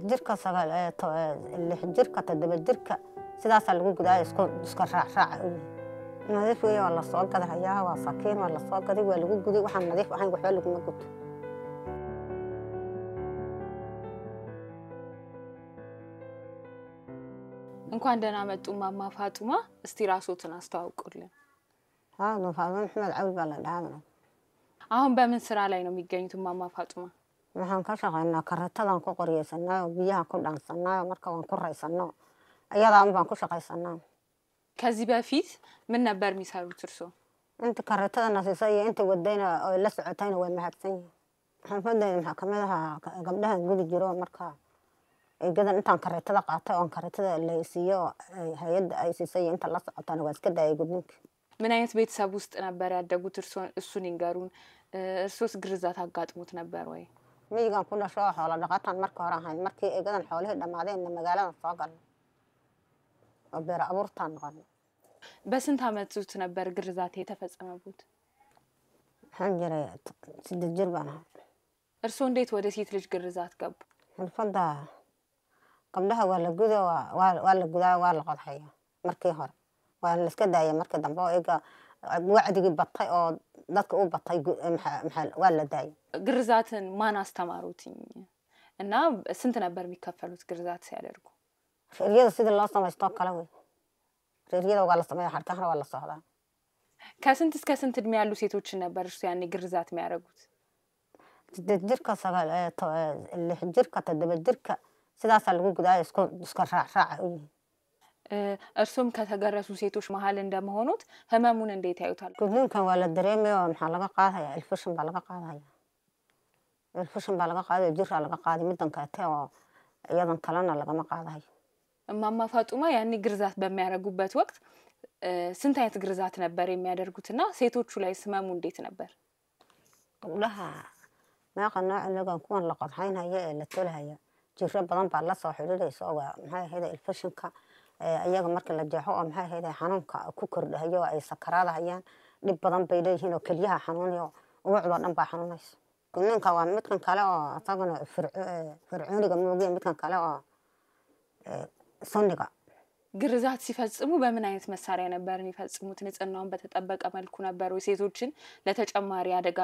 jirka sagal lix jirka toddoba jirka sidaas lagu gudaa iska raac nadiif weey wala soo gadayaa waa sakiin wala soo gaday waa lagu guday waxaan nadiif ahayn waxa lagu ma gudto እንኳን ደህና መጡ ማማ ፋጡማ እስቲ ራስዎትን አስተዋውቁልን ነው ፋጡማ መሐመድ አውል ባላዳና አሁን በምን ስራ ላይ ነው የሚገኙት ማማ ፋጡማ waxaan ka shaqeynaa karatadan ku qoriyeysanaa biyaha ku dhaansanaa marka waan ku raysanaa ayada aan baan ku shaqeysanaa ከዚህ በፊት ምን ነበር የሚሰሩት እርሶ inta karatada nasisay inta wadayna oo la socotayna way mahadsan waxaan fadhiyay maxkamadaha gabdhaha gudi jiro marka ay gadan intaan karatada qaatay oo karatada la siiyo hay'adda ay siisay inta la socotana waa iska daayay gudninka ምን አይነት ቤተሰብ ውስጥ ነበር ያደጉት እሱን ይንገሩን እርሶስ ግርዛት አጋጥሞት ነበር ወይ miyigan ku dhasho xoolo dhaqatan markii hore ahayn markii ay gadan xoolaha dhamaadeen magaalada soo galay oo beer abuurtaan noqon በስንት አመት ውስጥ ነበር ግርዛት የተፈጸመቡት hanjare sidii jirbana እርሶ እንዴት ወደ ሴት ልጅ ግርዛት ገቡ xirfada gabdhaha waa la gudaa waa la qodxaya markii hore waa la iska daayay markii dambe oo iga wacdigii batay oo dadka u batay maxal waa la daayay ግርዛትን ማን አስተማሩትኝ እና ስንት ነበር የሚከፈሉት ግርዛት ሲያደርጉ reeriyada sidii loo sameeyo kala way reeriyada waa la sameeyaa harkaha waa la socdaa ከስንት እስከ ስንት እድሜ ያሉ ሴቶችን ነበር እርሱ ያኔ ግርዛት የሚያደርጉት jirka sagal lix jirka toddoba jirka sidaas lagu gudaa iska raac እርሱም ከተገረሱ ሴቶች መሃል እንደመሆኑት ህመሙን እንዴት ያዩታል gudninkan waa la dareemayo maxaa laga qaadaya ilfishin baa laga qaadaya jirka laga qaadi midan ka tahay oo iyadan kalena laga ma qaadayo ማማ ፋጡማ ያኔ ግርዛት በሚያደርጉበት ወቅት ስንት አይነት ግርዛት ነበር የሚያደርጉትና ሴቶቹ ላይ ህመሙ እንዴት ነበር gabdhaha ma qanaa inaga kuwan la qodxaynaya ee la tolhaya jirro badan baa la soo xiriirayso waa maxay ahayd ilfishinka ayaga marka la jeexo oo maxay ahayd xanuunka ku kordhayo ay sakaraadayaan dib badan bay leeyihiin oo kaliyaha xanuunayo ugu dhan baa xanuunayso gudninka waa midkan kale oo asagana fircooniga moogiye midkan kale oo sunniga ግርዛት ሲፈጽሙ በምን አይነት መሳሪያ ነበር የሚፈጽሙት ንጽህናውን በተጠበቀ መልኩ ነበር ወይ ሴቶችን ለተጨማሪ አደጋ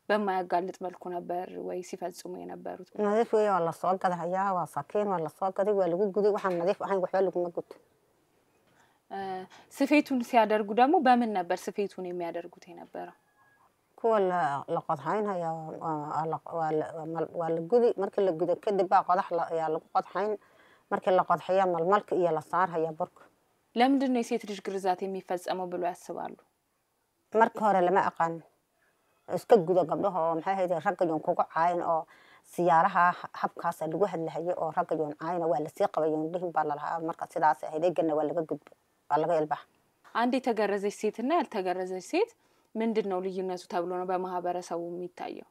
በማያጋልጥ መልኩ ነበር ወይ ሲፈጽሙ የነበሩት nadiif weey wala soo gadayaa waa sakiin wala soo gaday waa lagu guday waxaan nadiif ahayn waxa lagu ma gudto ስፌቱን ሲያደርጉ ደግሞ በምን ነበር ስፌቱን የሚያደርጉት የነበረው kuwa la qodxaynaya waa la gudi markii la gudo kadib baa qodax ayaa lagu qodxayn markii la qodxaya malmalka iyo la saaraya burka ለምንድን ነው የሴት ልጅ ግርዛት የሚፈጸመው ብሎ ያስባሉ markii hore lama aqaan iska gudo gabdhaha oo maxay ahayd ragga kugu caayin oo siyaaraha habkaas lagu hadlahayo oo ragga caayina waa la sii qabayo dhihin baa la lahaa marka sidaas ahayd eegana waa laga gudbo waa laga ilbax አንድ የተገረዘች ሴትና ያልተገረዘች ሴት ምንድነው ልዩነቱ ተብሎ ነው በማህበረሰቡ የሚታየው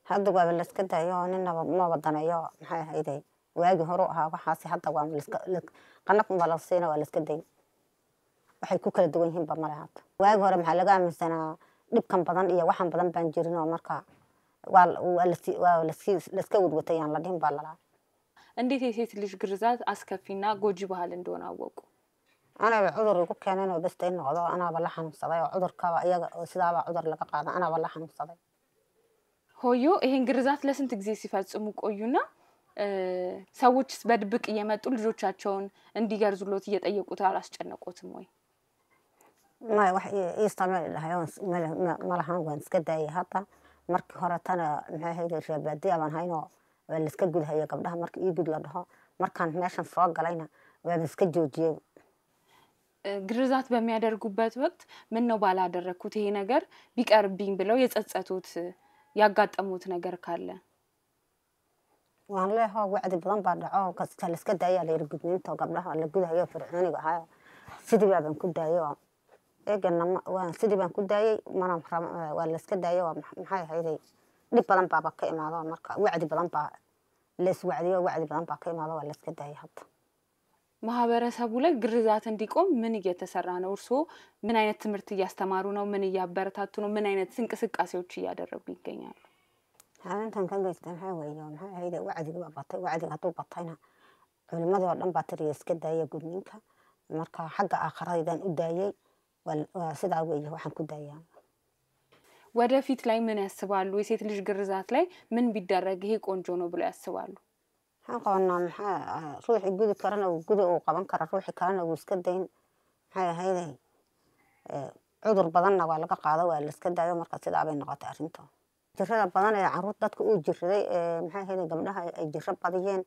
hadda waa la iska daayo ninna ma wadanayo maxay ahayd waagi hore aha waxaas hadda waa la iska qanaq ma la siina waa la iska day waxay ku kala duwan yihiin ba malaha waagi hore maxaa laga aaminsanaa dhibkan badan iyo waxan badan baan jirin oo marka waa la iska wadwatayaan la dhihin baa la lahaa እንዴት የሴት ልጅ ግርዛት አስከፊና ጎጂ ባህል እንደሆነ አወቁ أنا بعذر يقول كان أنا بس تين قضاء أنا بلحن صداي وعذر كوا سدابة عذر لقى قاعدة أنا بلحن صداي هويو ይሄን ግርዛት ለስንት ጊዜ ሲፈጽሙ ቆዩና ሰዎችስ በድብቅ እየመጡ ልጆቻቸውን እንዲገርዙሎት እየጠየቁት አላስጨነቁትም ወይ ما واحد يستعمل الهيون ما لحن وين سكداي حتى markii hore tana maxay hayday shabaadiya baan hayno waa la iska gudhayo gabdhaha markii ii gud la dhaho markaan meeshan soo galayna waa la iska joojiyay ግርዛት በሚያደርጉበት ወቅት ምን ነው ባላደረኩት ይሄ ነገር ቢቀርብኝ ብለው የጸጸቱት ያጋጠሙት ነገር ካለ waan leeyahay wacdi badan baa dhaco kasta la iska daayay la gudniinta gabdhaha la gudayo fircooniga ahaa sidii baan ku daayay eegana waan sidii baan ku daayay mana waa la iska daayay maxay hayday dib badan baa ka imaado marka wacdi badan baa la is wacdiyo wacdi badan baa ka imaado waa la iska daayay hadda ማህበረሰቡ ላይ ግርዛት እንዲቆም ምን እየተሰራ ነው እርሶ ምን አይነት ትምህርት እያስተማሩ ነው ምን እያበረታቱ ነው ምን አይነት እንቅስቃሴዎች እያደረጉ ይገኛሉ xaalintan ka geystay maxaa weeye maxay ahayd wacdiga baa batay wacdiga hadduu batayna culimadii oo dhan baa tiriya iska daaya gudniinka marka xagga aakhiradaydaan u daayay waa sidaa weeye waxaan ku daayaa ወደፊት ላይ ምን ያስባሉ? የሴት ልጅ ግርዛት ላይ ምን ቢደረግ ይሄ ቆንጆ ነው ብለው ያስባሉ? maxaan qabanaa maxaa ruuxii gudi karana uu gudi uu qaban kara ruuxii kalena uu iska dayn maxay ahayd cudur badanna waa laga qaado waa la iska daayo marka sidaa bay noqotay arrinta jirrada badan ee carruur dadka uu jirraday maxay ahayd gabdhaha ay jirro badiyeen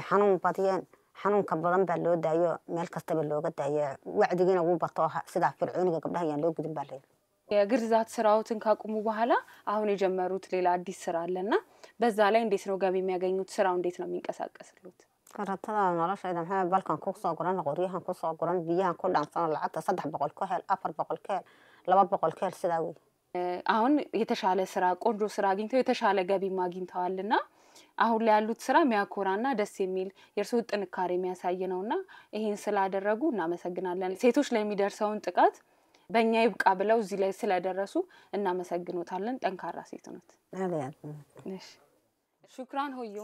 xanuun badiyeen xanuunka badan baa loo daayo meel kastaba looga daayo wacdigiina wuu bato sidaa fircooniga gabdhaha ayaan loo gudin baa leeyahay የግርዛት ስራዎትን ካቁሙ በኋላ አሁን የጀመሩት ሌላ አዲስ ስራ አለና በዛ ላይ እንዴት ነው ገቢ የሚያገኙት? ስራው እንዴት ነው የሚንቀሳቀስሉት? karatada noloshayda maxay balkan ku soo guran qoryahan ku soo guran biyahan ku dhaansan lacagta 300 ka hel 400 ka hel 200 ka hel sidaa weey አሁን የተሻለ ስራ ቆንጆ ስራ አግኝተው የተሻለ ገቢ ማግኝተዋልና አሁን ላይ ያሉት ስራ የሚያኮራና ደስ የሚል የርሱ ጥንካሬ የሚያሳይ ነውና ይሄን ስላደረጉ እናመሰግናለን። ሴቶች ላይ የሚደርሰውን ጥቃት በእኛ ይብቃ ብለው እዚህ ላይ ስለደረሱ እናመሰግኖታለን። ጠንካራ ሴት ነዎት። አለ ያ እሺ ሹክራን ሆዩ